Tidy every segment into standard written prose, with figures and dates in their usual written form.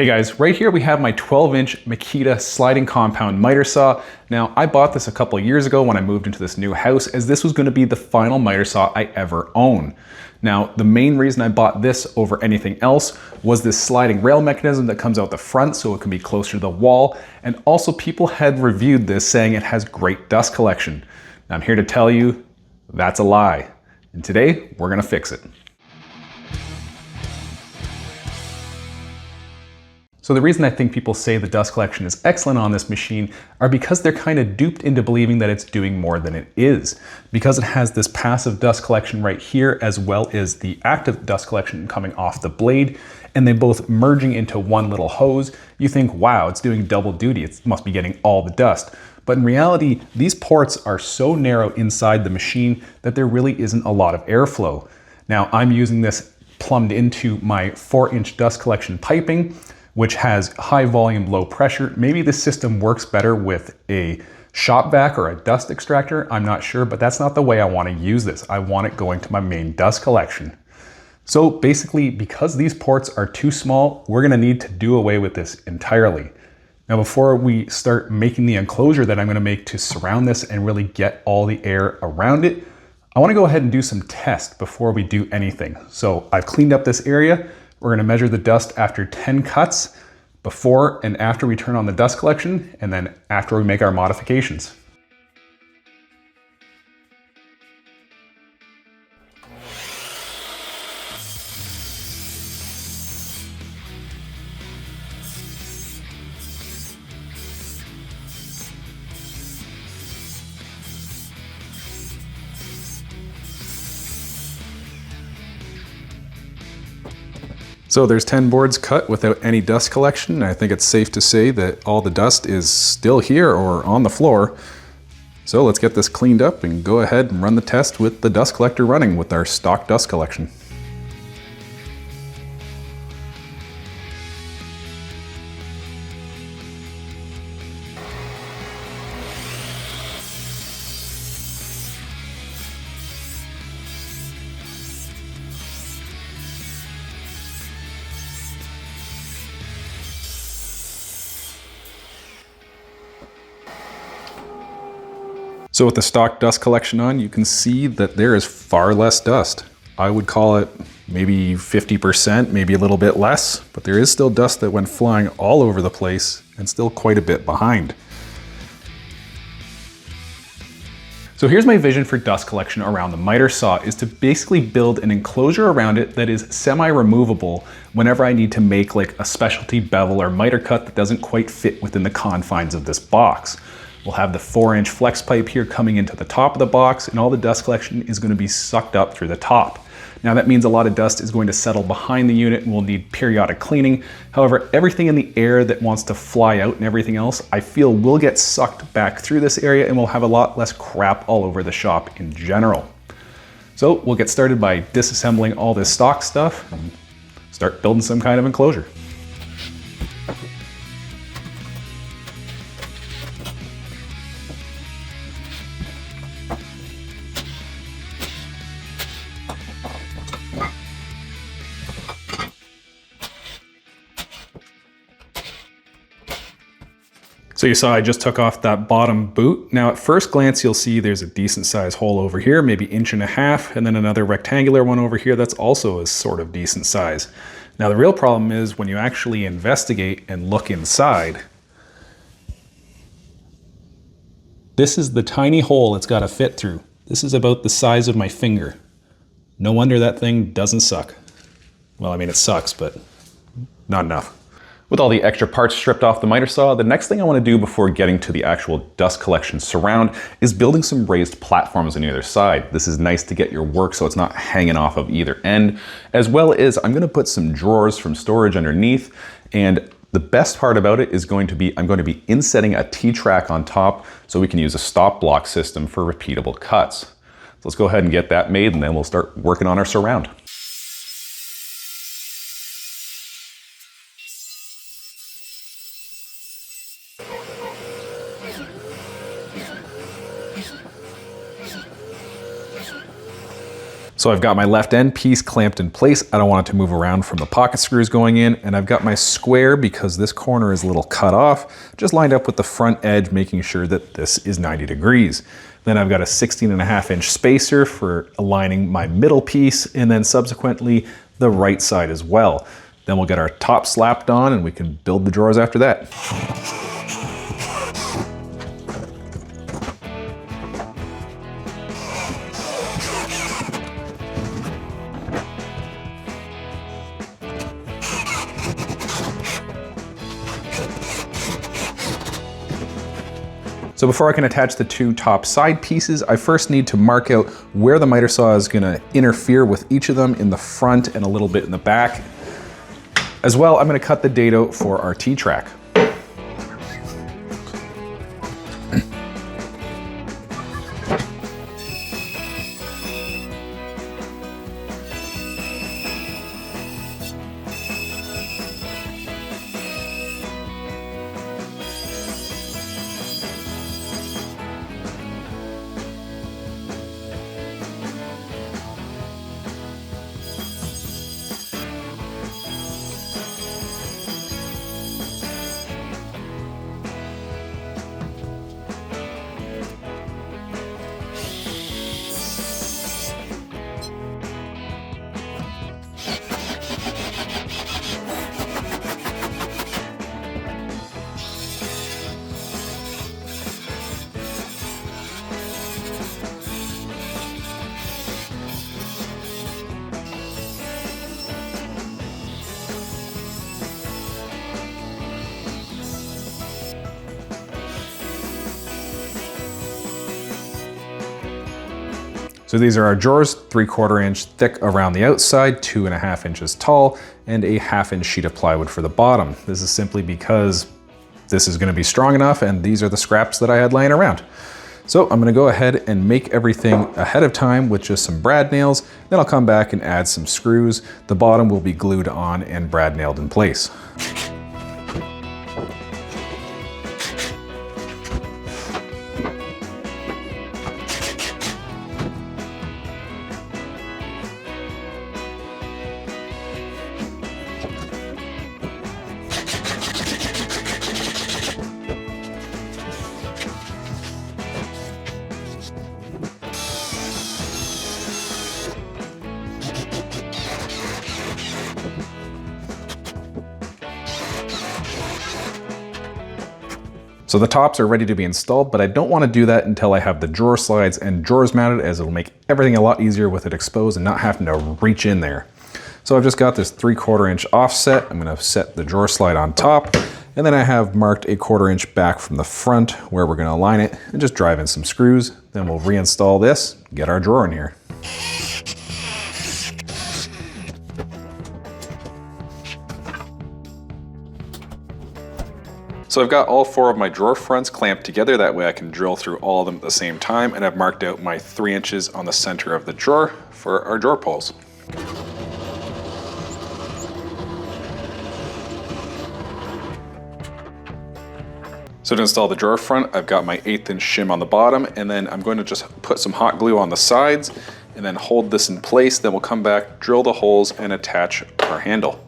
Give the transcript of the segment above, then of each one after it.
Hey guys, right here we have my 12-inch Makita sliding compound miter saw. Now, I bought this a couple of years ago when I moved into this new house, as this was going to be the final miter saw I ever own. Now, the main reason I bought this over anything else was this sliding rail mechanism that comes out the front so it can be closer to the wall, and also people had reviewed this saying it has great dust collection. Now, I'm here to tell you that's a lie, and today we're going to fix it. So the reason I think people say the dust collection is excellent on this machine are because they're kind of duped into believing that it's doing more than it is. Because it has this passive dust collection right here, as well as the active dust collection coming off the blade, and they both merging into one little hose, you think, wow, it's doing double duty. It must be getting all the dust. But in reality, these ports are so narrow inside the machine that there really isn't a lot of airflow. Now, I'm using this plumbed into my 4-inch dust collection piping, which has high volume, low pressure. Maybe the system works better with a shop vac or a dust extractor, I'm not sure, but that's not the way I want to use this. I want it going to my main dust collection. So basically, because these ports are too small, we're gonna need to do away with this entirely. Now, before we start making the enclosure that I'm gonna make to surround this and really get all the air around it, I wanna go ahead and do some tests before we do anything. So I've cleaned up this area. We're going to measure the dust after 10 cuts, before and after we turn on the dust collection, and then after we make our modifications. So there's 10 boards cut without any dust collection. I think it's safe to say that all the dust is still here or on the floor. So let's get this cleaned up and go ahead and run the test with the dust collector running with our stock dust collection. So with the stock dust collection on, you can see that there is far less dust. I would call it maybe 50%, maybe a little bit less, but there is still dust that went flying all over the place and still quite a bit behind. So here's my vision for dust collection around the miter saw, is to basically build an enclosure around it that is semi-removable whenever I need to make like a specialty bevel or miter cut that doesn't quite fit within the confines of this box. We'll have the 4-inch flex pipe here coming into the top of the box, and all the dust collection is going to be sucked up through the top. Now that means a lot of dust is going to settle behind the unit and will need periodic cleaning. However, everything in the air that wants to fly out and everything else, I feel will get sucked back through this area and we'll have a lot less crap all over the shop in general. So we'll get started by disassembling all this stock stuff and start building some kind of enclosure. So you saw I just took off that bottom boot. Now at first glance, you'll see there's a decent sized hole over here, maybe 1.5 inches, and then another rectangular one over here that's also a sort of decent size. Now the real problem is when you actually investigate and look inside, this is the tiny hole it's got to fit through. This is about the size of my finger. No wonder that thing doesn't suck. Well, I mean, it sucks, but not enough. With all the extra parts stripped off the miter saw, the next thing I want to do before getting to the actual dust collection surround is building some raised platforms on either side. This is nice to get your work so it's not hanging off of either end, as well as I'm going to put some drawers from storage underneath, and the best part about it is I'm going to be insetting a T-track on top so we can use a stop block system for repeatable cuts. So let's go ahead and get that made, and then we'll start working on our surround. So I've got my left end piece clamped in place. I don't want it to move around from the pocket screws going in. And I've got my square, because this corner is a little cut off, just lined up with the front edge, making sure that this is 90 degrees. Then I've got a 16.5-inch spacer for aligning my middle piece, and then subsequently the right side as well. Then we'll get our top slapped on and we can build the drawers after that. So before I can attach the two top side pieces, I first need to mark out where the miter saw is gonna interfere with each of them in the front and a little bit in the back. As well, I'm gonna cut the dado for our T-track. So these are our drawers, 3/4 inch thick around the outside, 2.5 inches tall, and a 1/2 inch sheet of plywood for the bottom. This is simply because this is gonna be strong enough, and these are the scraps that I had laying around. So I'm gonna go ahead and make everything ahead of time with just some brad nails, then I'll come back and add some screws. The bottom will be glued on and brad nailed in place. So the tops are ready to be installed, but I don't want to do that until I have the drawer slides and drawers mounted, as it'll make everything a lot easier with it exposed and not having to reach in there. So I've just got this 3/4 inch offset. I'm going to set the drawer slide on top, and then I have marked a 1/4 inch back from the front where we're going to align it and just drive in some screws. Then we'll reinstall this, get our drawer in here. So I've got all 4 of my drawer fronts clamped together, that way I can drill through all of them at the same time, and I've marked out my 3 inches on the center of the drawer for our drawer pulls. So to install the drawer front, I've got my 1/8 inch shim on the bottom, and then I'm going to just put some hot glue on the sides and then hold this in place. Then we'll come back, drill the holes, and attach our handle.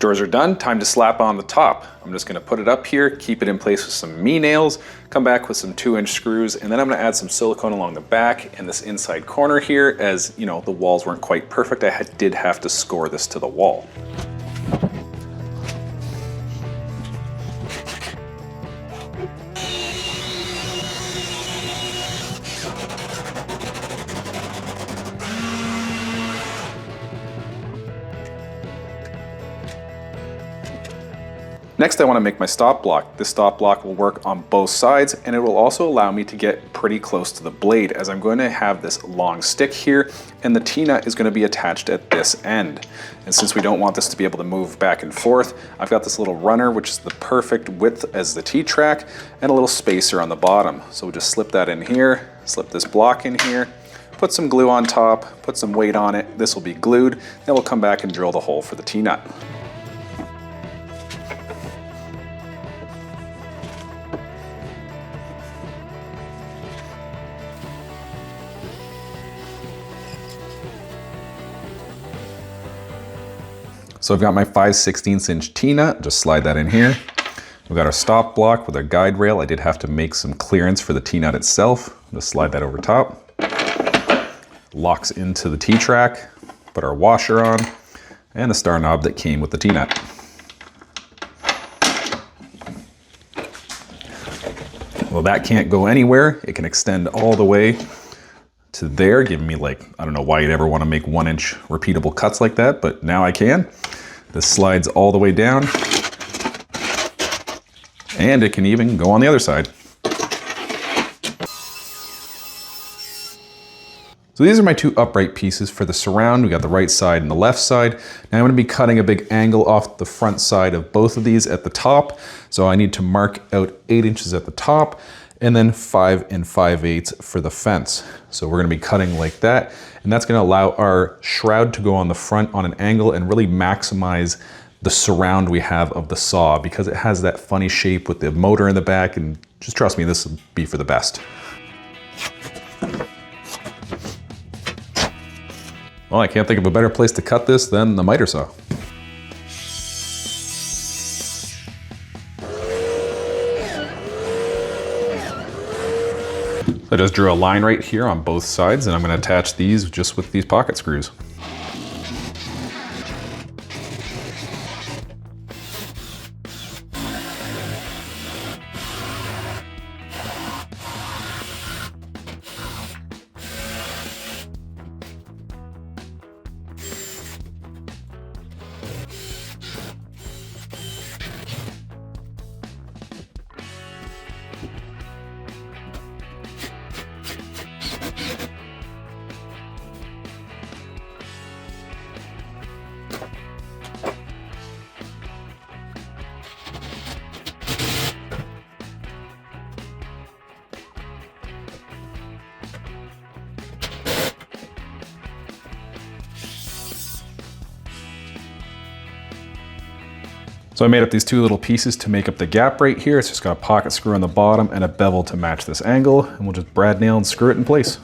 Drawers are done, time to slap on the top. I'm just gonna put it up here, keep it in place with some nails, come back with some 2-inch screws, and then I'm gonna add some silicone along the back and this inside corner here. As you know, the walls weren't quite perfect, I did have to score this to the wall. Next, I want to make my stop block. This stop block will work on both sides, and it will also allow me to get pretty close to the blade, as I'm going to have this long stick here, and the T-nut is going to be attached at this end. And since we don't want this to be able to move back and forth, I've got this little runner, which is the perfect width as the T-track, and a little spacer on the bottom. So we'll just slip that in here, slip this block in here. put some glue on top, put some weight on it. This will be glued. Then we'll come back and drill the hole for the T-nut. So I've got my 5/16 inch T-nut, just slide that in here. We've got our stop block with our guide rail. I did have to make some clearance for the T-nut itself. Just slide that over top. Locks into the T-track, put our washer on, and the star knob that came with the T-nut. Well, that can't go anywhere. It can extend all the way to there, giving me like, I don't know why you'd ever want to make 1-inch repeatable cuts like that, but now I can. This slides all the way down, and it can even go on the other side. So these are my two upright pieces for the surround. We got the right side and the left side. Now I'm going to be cutting a big angle off the front side of both of these at the top. So I need to mark out 8 inches at the top and then 5 5/8 for the fence. So we're going to be cutting like that, and that's going to allow our shroud to go on the front on an angle and really maximize the surround we have of the saw, because it has that funny shape with the motor in the back, and just trust me, this will be for the best. Well, I can't think of a better place to cut this than the miter saw. I just drew a line right here on both sides, and I'm going to attach these just with these pocket screws. So I made up these two little pieces to make up the gap right here. It's just got a pocket screw on the bottom and a bevel to match this angle, and we'll just brad nail and screw it in place.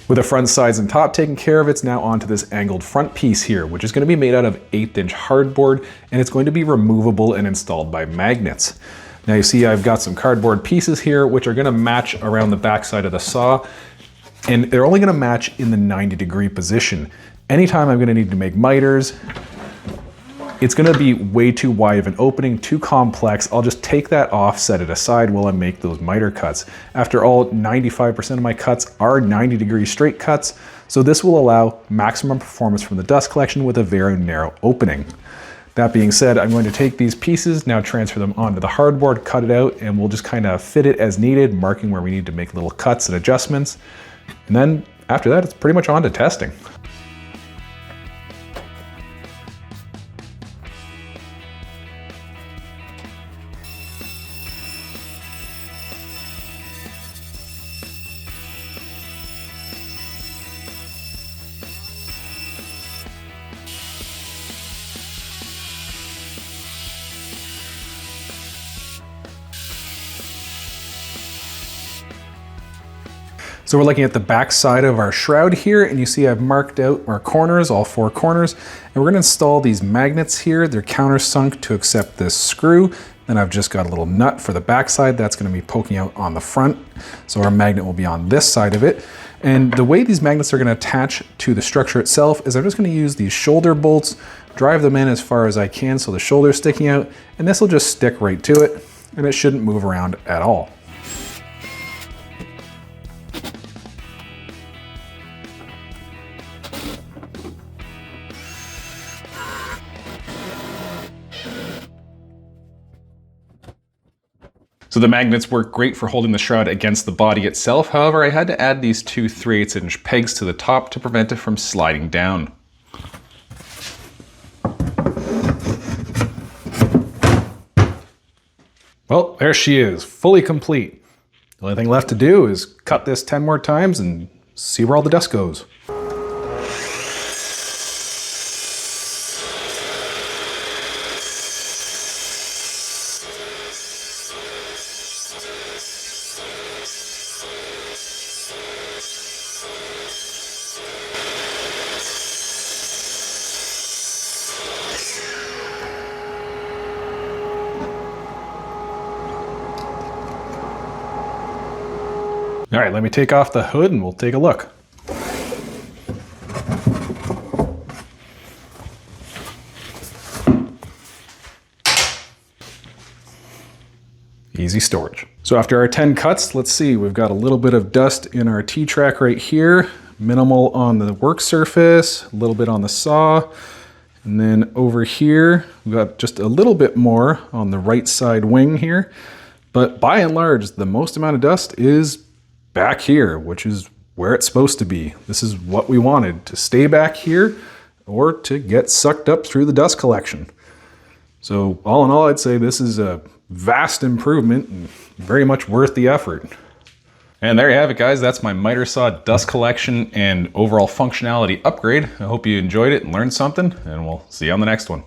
With the front sides and top taken care of, it's now onto this angled front piece here, which is going to be made out of 1/8 inch hardboard, and it's going to be removable and installed by magnets. Now you see I've got some cardboard pieces here, which are going to match around the back side of the saw, and they're only going to match in the 90-degree position. Anytime I'm going to need to make miters, it's going to be way too wide of an opening, too complex. I'll just take that off, set it aside while I make those miter cuts. After all, 95% of my cuts are 90-degree straight cuts, so this will allow maximum performance from the dust collection with a very narrow opening. That being said, I'm going to take these pieces, now transfer them onto the hardboard, cut it out, and we'll just kind of fit it as needed, marking where we need to make little cuts and adjustments. And then after that, it's pretty much on to testing. So we're looking at the back side of our shroud here, and you see I've marked out our corners, all 4 corners, and we're gonna install these magnets here. They're countersunk to accept this screw. Then I've just got a little nut for the back side that's gonna be poking out on the front. So our magnet will be on this side of it. And the way these magnets are gonna attach to the structure itself is I'm just gonna use these shoulder bolts, drive them in as far as I can so the shoulder's sticking out, and this will just stick right to it, and it shouldn't move around at all. So the magnets work great for holding the shroud against the body itself. However, I had to add these 2 3/8 inch pegs to the top to prevent it from sliding down. Well, there she is, fully complete. The only thing left to do is cut this 10 more times and see where all the dust goes. All right, let me take off the hood and we'll take a look. Easy storage. So after our 10 cuts, let's see, we've got a little bit of dust in our T-track right here, minimal on the work surface, a little bit on the saw, and then over here, we've got just a little bit more on the right side wing here. But by and large, the most amount of dust is back here, which is where it's supposed to be. This is what we wanted, to stay back here or to get sucked up through the dust collection. So all in all, I'd say this is a vast improvement and very much worth the effort. And there you have it, guys. That's my miter saw dust collection and overall functionality upgrade. I hope you enjoyed it and learned something, and we'll see you on the next one.